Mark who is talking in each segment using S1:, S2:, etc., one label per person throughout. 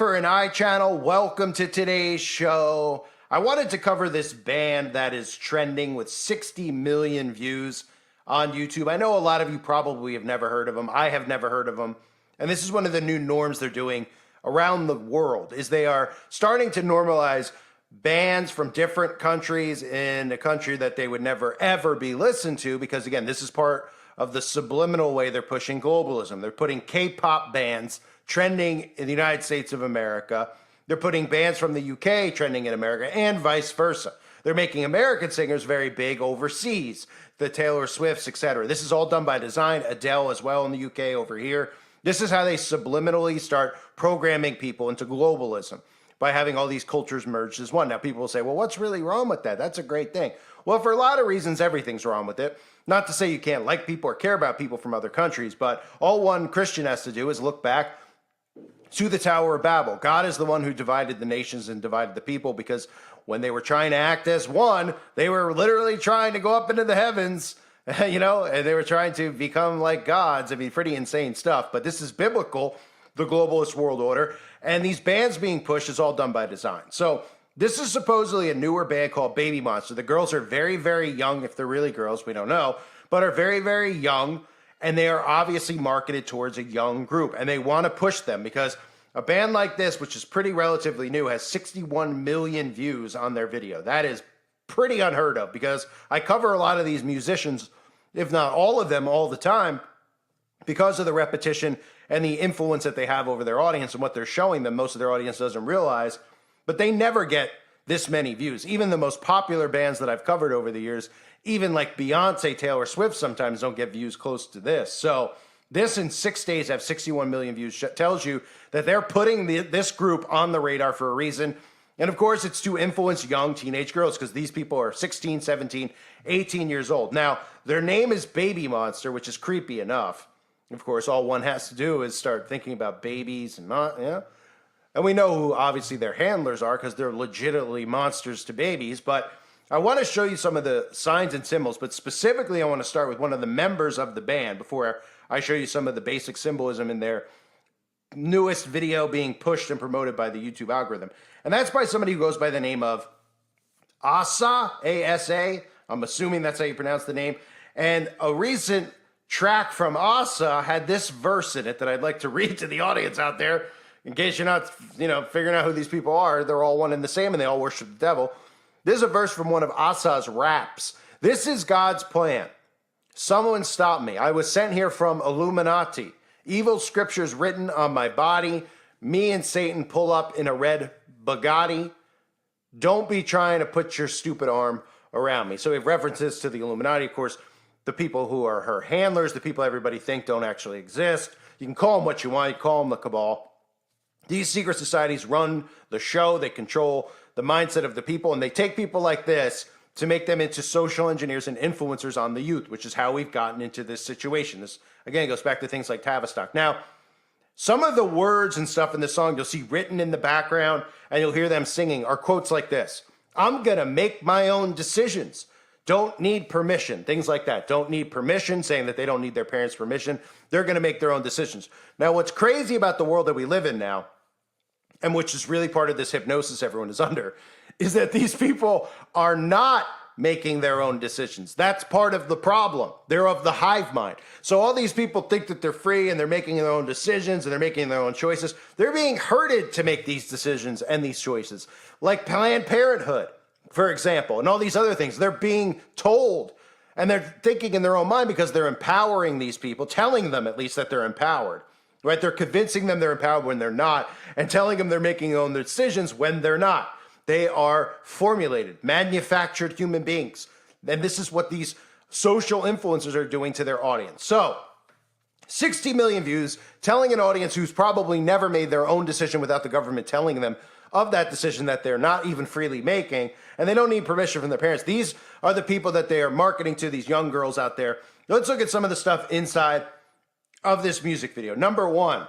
S1: for an eye channel. Welcome to today's show. I wanted to cover this band that is trending with 60 million views on YouTube. I know a lot of you probably have never heard of them. I have never heard of them. And this is one of the new norms they're doing around the world, is they are starting to normalize bands from different countries in a country that they would never ever be listened to, because again, this is part of the subliminal way they're pushing globalism. They're putting K-pop bands trending in the United States of America. They're putting bands from the UK trending in America, and vice versa. They're making American singers very big overseas, the Taylor Swifts, etc. This is all done by design. Adele as well in the UK over here. This is how they subliminally start programming people into globalism, by having all these cultures merged as one. Now, people will say, well, what's really wrong with that? That's a great thing. Well, for a lot of reasons, everything's wrong with it. Not to say you can't like people or care about people from other countries, but all one Christian has to do is look back to the Tower of Babel. God is the one who divided the nations and divided the people, because when they were trying to act as one, they were literally trying to go up into the heavens, and they were trying to become like gods. I mean, pretty insane stuff, but this is biblical, the globalist world order, and these bands being pushed is all done by design. So this is supposedly a newer band called Babymonster. The girls are very, very young, if they're really girls, we don't know, but are very, very young. And they are obviously marketed towards a young group, and they want to push them because a band like this, which is pretty relatively new, has 61 million views on their video. That is pretty unheard of, because I cover a lot of these musicians, if not all of them, all the time, because of the repetition and the influence that they have over their audience and what they're showing them. Most of their audience doesn't realize, but they never get this many views. Even the most popular bands that I've covered over the years, even like Beyonce, Taylor Swift, sometimes don't get views close to this. So this in 6 days have 61 million views. Tells you that they're putting this group on the radar for a reason. And of course, it's to influence young teenage girls, because these people are 16, 17, 18 years old. Now, their name is Babymonster, which is creepy enough. Of course, all one has to do is start thinking about babies and And we know who obviously their handlers are, because they're legitimately monsters to babies. But I want to show you some of the signs and symbols, but specifically I want to start with one of the members of the band before I show you some of the basic symbolism in their newest video being pushed and promoted by the YouTube algorithm. And that's by somebody who goes by the name of Asa, A-S-A. I'm assuming that's how you pronounce the name. And a recent track from Asa had this verse in it that I'd like to read to the audience out there, in case you're not, figuring out who these people are. They're all one and the same, and they all worship the devil. This is a verse from one of Asa's raps. This is God's plan. Someone stop me. I was sent here from Illuminati. Evil scriptures written on my body. Me and Satan pull up in a red Bugatti. Don't be trying to put your stupid arm around me. So we have references to the Illuminati. Of course, the people who are her handlers, the people everybody think don't actually exist. You can call them what you want. You call them the cabal. These secret societies run the show. They control the mindset of the people, and they take people like this to make them into social engineers and influencers on the youth, which is how we've gotten into this situation. This, again, goes back to things like Tavistock. Now, some of the words and stuff in the song you'll see written in the background, and you'll hear them singing, are quotes like this. I'm going to make my own decisions. Don't need permission. Things like that. Don't need permission, saying that they don't need their parents' permission. They're going to make their own decisions. Now, what's crazy about the world that we live in now, and which is really part of this hypnosis everyone is under, is that these people are not making their own decisions. That's part of the problem. They're of the hive mind. So all these people think that they're free and they're making their own decisions and they're making their own choices. They're being herded to make these decisions and these choices. Like Planned Parenthood, for example, and all these other things. They're being told, and they're thinking in their own mind because they're empowering these people, telling them at least that they're empowered. Right? They're convincing them they're empowered when they're not, and telling them they're making their own decisions when they're not. They are formulated, manufactured human beings. And this is what these social influencers are doing to their audience. So, 60 million views, telling an audience who's probably never made their own decision without the government telling them of that decision that they're not even freely making, and they don't need permission from their parents. These are the people that they are marketing to, these young girls out there. Let's look at some of the stuff inside of this music video. Number one,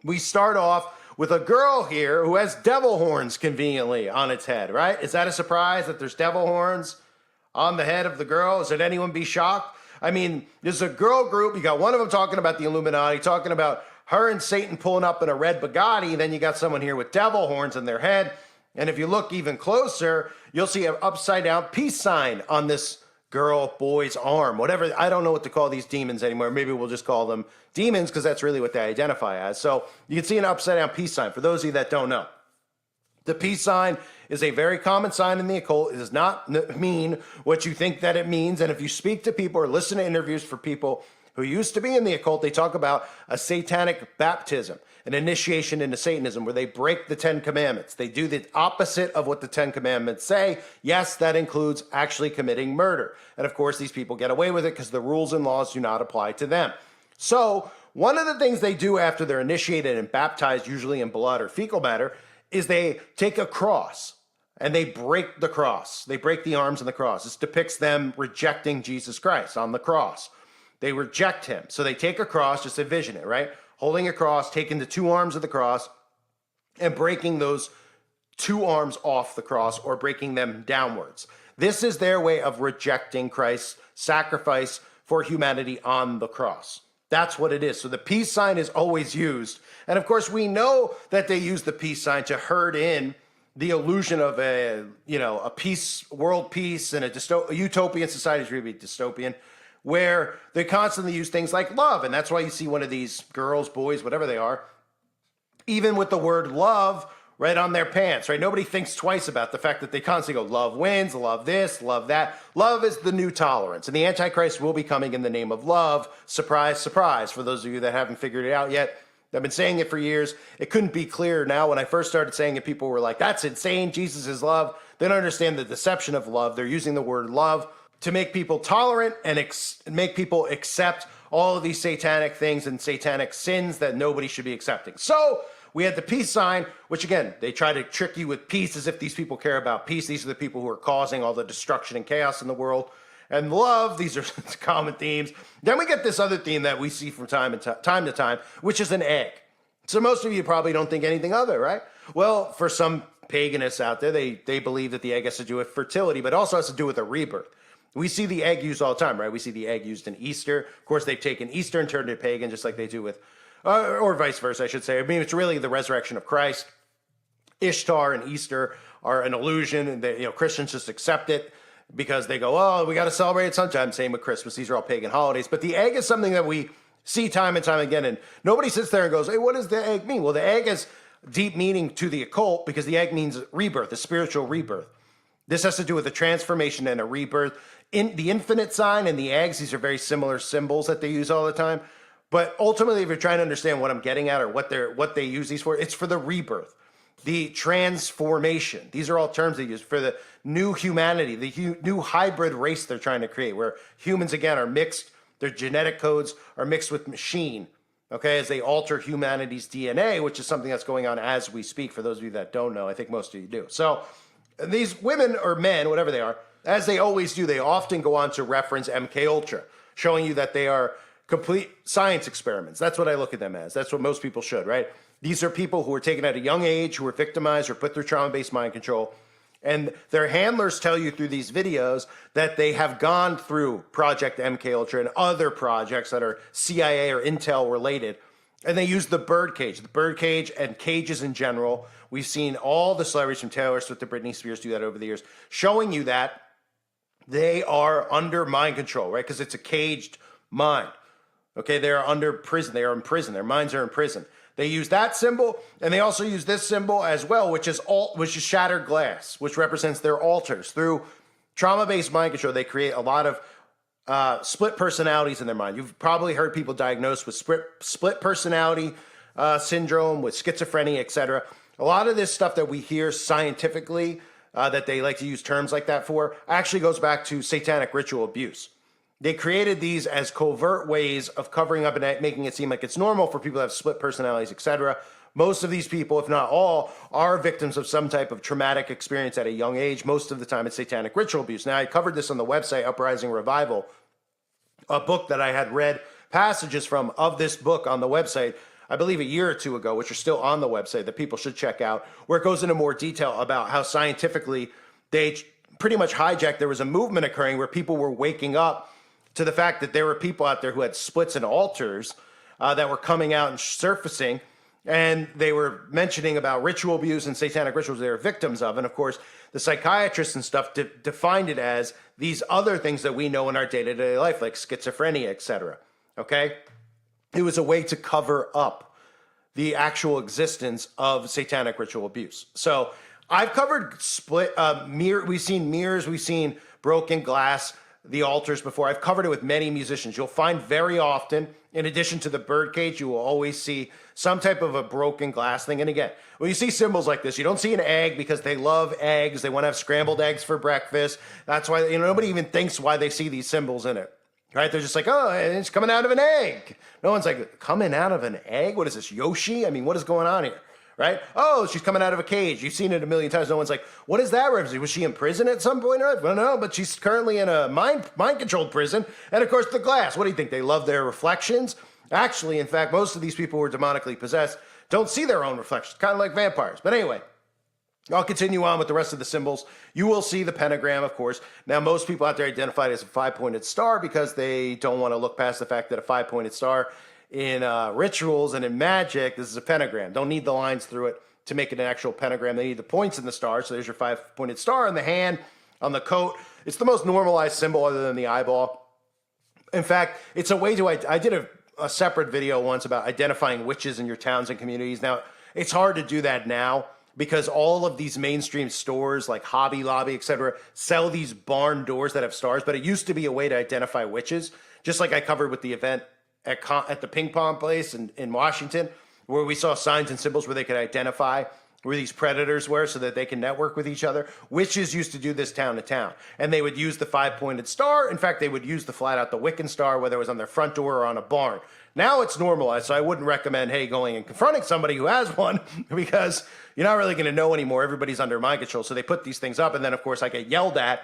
S1: we start off with a girl here who has devil horns conveniently on its head, right? Is that a surprise that there's devil horns on the head of the girl? Should anyone be shocked? I mean, there's a girl group. You got one of them talking about the Illuminati, talking about her and Satan pulling up in a red Bugatti. Then you got someone here with devil horns in their head. And if you look even closer, you'll see an upside down peace sign on this girl, boy's arm, whatever. I don't know what to call these demons anymore. Maybe we'll just call them demons because that's really what they identify as. So you can see an upside down peace sign for those of you that don't know. The peace sign is a very common sign in the occult. It does not mean what you think that it means. And if you speak to people or listen to interviews for people who used to be in the occult, they talk about a satanic baptism, an initiation into Satanism, where they break the 10 commandments. They do the opposite of what the 10 commandments say. Yes, that includes actually committing murder. And of course, these people get away with it because the rules and laws do not apply to them. So one of the things they do after they're initiated and baptized, usually in blood or fecal matter, is they take a cross and they break the cross. They break the arms of the cross. This depicts them rejecting Jesus Christ on the cross. They reject him. So they take a cross, just envision it, right? Holding a cross, taking the two arms of the cross and breaking those two arms off the cross or breaking them downwards. This is their way of rejecting Christ's sacrifice for humanity on the cross. That's what it is. So the peace sign is always used. And of course, we know that they use the peace sign to herd in the illusion of a peace, world peace, and a utopian society is really dystopian, where they constantly use things like love. And that's why you see one of these girls, boys, whatever they are, even with the word love right on their pants, right? Nobody thinks twice about the fact that they constantly go, love wins, love this, love that. Love is the new tolerance. And the Antichrist will be coming in the name of love. Surprise, surprise. For those of you that haven't figured it out yet, I've been saying it for years. It couldn't be clearer now. When I first started saying it, people were like, that's insane. Jesus is love. They don't understand the deception of love. They're using the word love to make people tolerant and make people accept all of these satanic things and satanic sins that nobody should be accepting. So we had the peace sign, which again, they try to trick you with peace as if these people care about peace. These are the people who are causing all the destruction and chaos in the world. And love, these are common themes. Then we get this other theme that we see from time to time, which is an egg. So most of you probably don't think anything of it, right? Well, for some paganists out there, they believe that the egg has to do with fertility, but also has to do with a rebirth. We see the egg used all the time, right? We see the egg used in Easter. Of course, they've taken Easter and turned it pagan, just like they do with, or vice versa, I should say. I mean, it's really the resurrection of Christ. Ishtar and Easter are an illusion, and they, Christians just accept it because they go, oh, we got to celebrate it sometime. Same with Christmas. These are all pagan holidays. But the egg is something that we see time and time again, and nobody sits there and goes, hey, what does the egg mean? Well, the egg has deep meaning to the occult because the egg means rebirth, a spiritual rebirth. This has to do with a transformation and a rebirth. In the infinite sign and the eggs, these are very similar symbols that they use all the time. But ultimately, if you're trying to understand what I'm getting at or what they use these for, it's for the rebirth, the transformation. These are all terms they use for the new humanity, the new hybrid race they're trying to create, where humans, again, are mixed, their genetic codes are mixed with machine, okay, as they alter humanity's DNA, which is something that's going on as we speak. For those of you that don't know, I think most of you do. So these women or men, whatever they are, as they always do, they often go on to reference MK Ultra, showing you that they are complete science experiments. That's what I look at them as. That's what most people should, right? These are people who were taken at a young age, who were victimized or put through trauma-based mind control. And their handlers tell you through these videos that they have gone through Project MK Ultra and other projects that are CIA or Intel related. And they use the birdcage and cages in general. We've seen all the celebrities from Taylor Swift to Britney Spears do that over the years, showing you that they are under mind control, right? Because it's a caged mind. Okay, they are under prison. They are in prison. Their minds are in prison. They use that symbol, and they also use this symbol as well, which is shattered glass, which represents their altars. Through trauma-based mind control, they create a lot of split personalities in their mind. You've probably heard people diagnosed with split personality syndrome, with schizophrenia, etc. A lot of this stuff that we hear scientifically, that they like to use terms like that for, actually goes back to satanic ritual abuse. They created these as covert ways of covering up and making it seem like it's normal for people to have split personalities, etc. Most of these people, if not all, are victims of some type of traumatic experience at a young age. Most of the time, it's satanic ritual abuse. Now, I covered this on the website, Uprising Revival, a book that I had read passages from of this book on the website, I believe a year or two ago, which are still on the website that people should check out, where it goes into more detail about how scientifically they pretty much hijacked. There was a movement occurring where people were waking up to the fact that there were people out there who had splits and alters that were coming out and surfacing. And they were mentioning about ritual abuse and satanic rituals they were victims of. And of course, the psychiatrists and stuff defined it as these other things that we know in our day-to-day life, like schizophrenia, etc. Okay? It was a way to cover up the actual existence of satanic ritual abuse. So I've covered we've seen mirrors, we've seen broken glass, the altars before. I've covered it with many musicians. You'll find very often, in addition to the birdcage, you will always see some type of a broken glass thing. And again, when you see symbols like this, you don't see an egg because they love eggs. They want to have scrambled eggs for breakfast. That's why, nobody even thinks why they see these symbols in it, right? They're just like, oh, it's coming out of an egg. No one's like, coming out of an egg? What is this, Yoshi? I mean, what is going on here? Right? Oh, she's coming out of a cage. You've seen it a million times. No one's like, what is that reference? Was she in prison at some point in her life? Well, no, but she's currently in a mind-controlled prison. And of course, the glass. What do you think? They love their reflections? Actually, in fact, most of these people who are demonically possessed don't see their own reflections, kind of like vampires. But anyway, I'll continue on with the rest of the symbols. You will see the pentagram, of course. Now, most people out there identify it as a 5-pointed star because they don't want to look past the fact that a 5-pointed star in rituals and in magic, this is a pentagram. Don't need the lines through it to make it an actual pentagram. They need the points in the star. So there's your 5-pointed star on the hand, on the coat. It's the most normalized symbol other than the eyeball. In fact, it's a way to, I did a separate video once about identifying witches in your towns and communities. Now, it's hard to do that now because all of these mainstream stores like Hobby Lobby, etc., sell these barn doors that have stars. But it used to be a way to identify witches, just like I covered with the event at the ping pong place in Washington, where we saw signs and symbols where they could identify where these predators were so that they can network with each other. Witches used to do this town to town, and they would use the 5-pointed star. In fact, they would use the flat out the Wiccan star, whether it was on their front door or on a barn. Now it's normalized, so I wouldn't recommend, hey, going and confronting somebody who has one because you're not really going to know anymore. Everybody's under mind control, so they put these things up, and then, of course, I get yelled at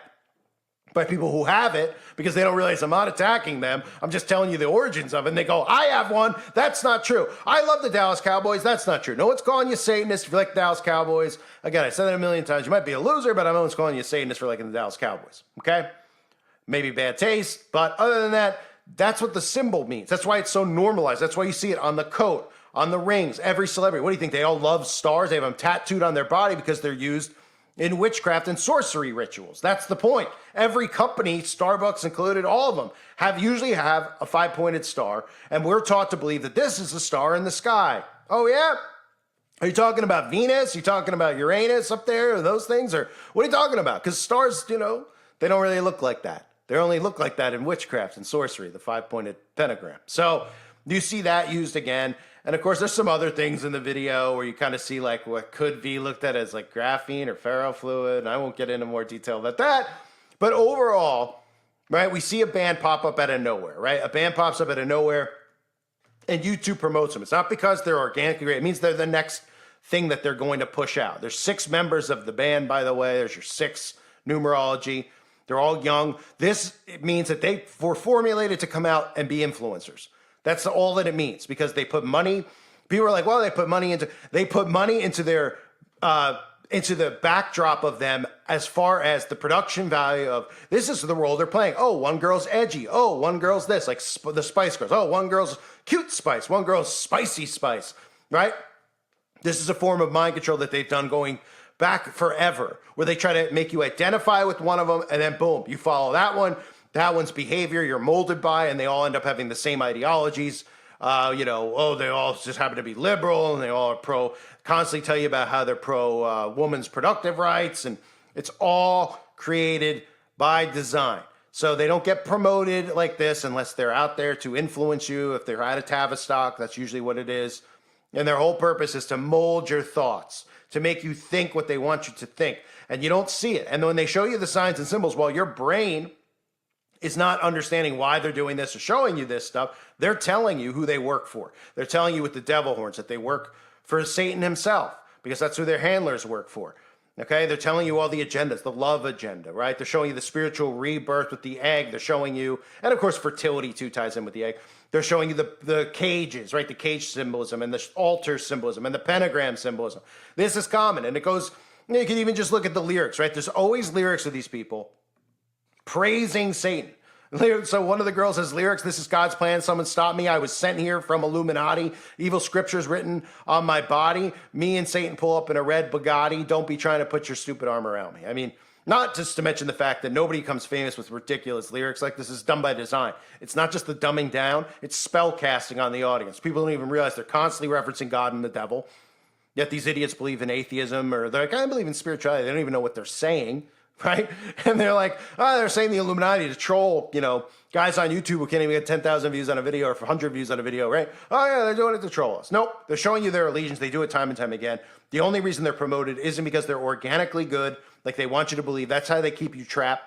S1: by people who have it because they don't realize I'm not attacking them. I'm just telling you the origins of it. And they go, I have one. That's not true. I love the Dallas Cowboys. That's not true. No one's calling you Satanist if you like the Dallas Cowboys. Again, I said that a million times. You might be a loser, but I'm always calling you Satanist for liking the Dallas Cowboys. Okay? Maybe bad taste, but other than that, that's what the symbol means. That's why it's so normalized. That's why you see it on the coat, on the rings, every celebrity. What do you think? They all love stars. They have them tattooed on their body because they're used in witchcraft and sorcery rituals. That's the point. Every company, Starbucks included, all of them usually have a 5-pointed star, and we're taught to believe that this is the star in the sky. Oh yeah? Are you talking about Venus? Are you talking about Uranus up there, or those things? Or what are you talking about? Because stars, they don't really look like that. They only look like that in witchcraft and sorcery, the 5-pointed pentagram. So you see that used again. And of course, there's some other things in the video where you kind of see like what could be looked at as like graphene or ferrofluid. And I won't get into more detail about that. But overall, right, we see a band pop up out of nowhere, right? A band pops up out of nowhere and YouTube promotes them. It's not because they're organically great. It means they're the next thing that they're going to push out. There's 6 members of the band, by the way. There's your 6 numerology. They're all young. This means that they were formulated to come out and be influencers. That's all that it means because they put money. People are like, well, they put money into their into the backdrop of them as far as the production value of this is the role they're playing. Oh, one girl's edgy. Oh, one girl's this, like the Spice Girls. Oh, one girl's cute Spice. One girl's spicy Spice, right? This is a form of mind control that they've done going back forever, where they try to make you identify with one of them, and then boom, you follow that one. That one's behavior you're molded by, and they all end up having the same ideologies. They all just happen to be liberal, and they all are constantly tell you about how they're women's productive rights, and it's all created by design. So they don't get promoted like this unless they're out there to influence you. If they're at a Tavistock, that's usually what it is. And their whole purpose is to mold your thoughts, to make you think what they want you to think, and you don't see it. And when they show you the signs and symbols, well, your brain is not understanding why they're doing this or showing you this stuff. They're telling you who they work for. They're telling you with the devil horns that they work for Satan himself because that's who their handlers work for. Okay, they're telling you all the agendas, the love agenda, right? They're showing you the spiritual rebirth with the egg. They're showing you, and of course fertility too ties in with the egg. They're showing you the cages, right? The cage symbolism and the altar symbolism and the pentagram symbolism. This is common, and it goes, you can even just look at the lyrics, right? There's always lyrics of these people praising Satan. So one of the girls has lyrics, "This is God's plan, someone stop me. I was sent here from Illuminati. Evil scriptures written on my body. Me and Satan pull up in a red Bugatti. Don't be trying to put your stupid arm around me." I mean, not just to mention the fact that nobody becomes famous with ridiculous lyrics like this is done by design. It's not just the dumbing down, it's spell casting on the audience. People don't even realize they're constantly referencing God and the devil. Yet these idiots believe in atheism, or they're like, I believe in spirituality. They don't even know what they're saying. Right? And they're like, oh, they're saying the Illuminati to troll, guys on YouTube who can't even get 10,000 views on a video or 100 views on a video, right? Oh, yeah, they're doing it to troll us. Nope, they're showing you their allegiance. They do it time and time again. The only reason they're promoted isn't because they're organically good, like they want you to believe. That's how they keep you trapped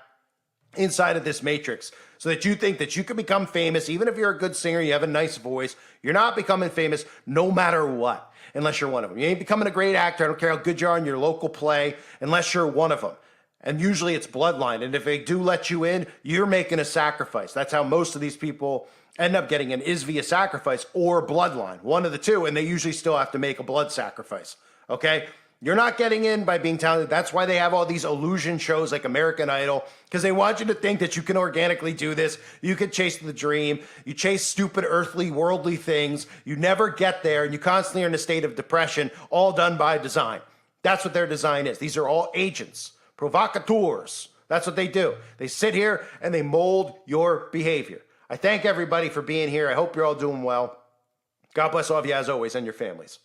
S1: inside of this matrix, so that you think that you can become famous, even if you're a good singer, you have a nice voice. You're not becoming famous no matter what, unless you're one of them. You ain't becoming a great actor. I don't care how good you are in your local play, unless you're one of them. And usually it's bloodline. And if they do let you in, you're making a sacrifice. That's how most of these people end up getting in, is via sacrifice or bloodline. One of the two. And they usually still have to make a blood sacrifice. Okay? You're not getting in by being talented. That's why they have all these illusion shows like American Idol, because they want you to think that you can organically do this. You can chase the dream. You chase stupid, earthly, worldly things. You never get there. And you constantly are in a state of depression, all done by design. That's what their design is. These are all agents. Provocateurs. That's what they do. They sit here and they mold your behavior. I thank everybody for being here. I hope you're all doing well. God bless all of you as always and your families.